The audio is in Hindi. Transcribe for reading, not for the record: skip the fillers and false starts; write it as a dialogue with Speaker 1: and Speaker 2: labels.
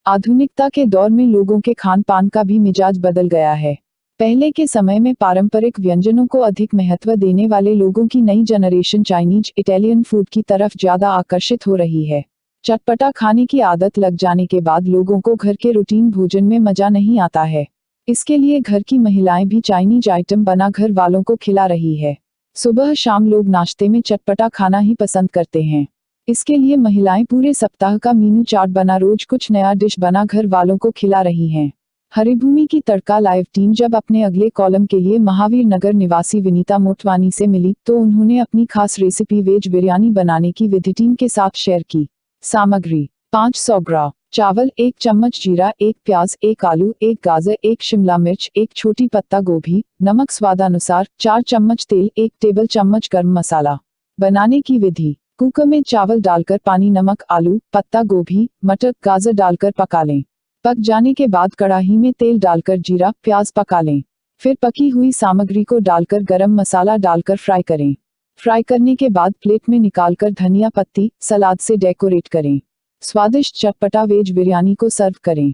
Speaker 1: आधुनिकता के दौर में लोगों के खान पान का भी मिजाज बदल गया है। पहले के समय में पारंपरिक व्यंजनों को अधिक महत्व देने वाले लोगों की नई जनरेशन चाइनीज इटालियन फूड की तरफ ज्यादा आकर्षित हो रही है। चटपटा खाने की आदत लग जाने के बाद लोगों को घर के रूटीन भोजन में मजा नहीं आता है। इसके लिए घर की महिलाएं भी चाइनीज आइटम बना घर वालों को खिला रही है। सुबह शाम लोग नाश्ते में चटपटा खाना ही पसंद करते हैं। इसके लिए महिलाएं पूरे सप्ताह का मेनू चार्ट बना रोज कुछ नया डिश बना घर वालों को खिला रही हैं। हरिभूमि की तड़का लाइव टीम जब अपने अगले कॉलम के लिए महावीर नगर निवासी विनीता मोटवानी से मिली तो उन्होंने अपनी खास रेसिपी वेज बिरयानी बनाने की विधि टीम के साथ शेयर की। सामग्री 500 ग्राम चावल, 1 चम्मच जीरा, 1 प्याज, 1 आलू, 1 गाजर, 1 शिमला मिर्च, 1 छोटी पत्ता गोभी, नमक स्वादानुसार, 4 चम्मच तेल, 1 टेबल चम्मच गरम मसाला। बनाने की विधि: कुकर में चावल डालकर पानी, नमक, आलू, पत्ता गोभी, मटर, गाजर डालकर पका लें। पक जाने के बाद कढ़ाई में तेल डालकर जीरा प्याज पका लें। फिर पकी हुई सामग्री को डालकर गरम मसाला डालकर फ्राई करें। फ्राई करने के बाद प्लेट में निकालकर धनिया पत्ती, सलाद से डेकोरेट करें। स्वादिष्ट चटपटा वेज बिरयानी को सर्व करें।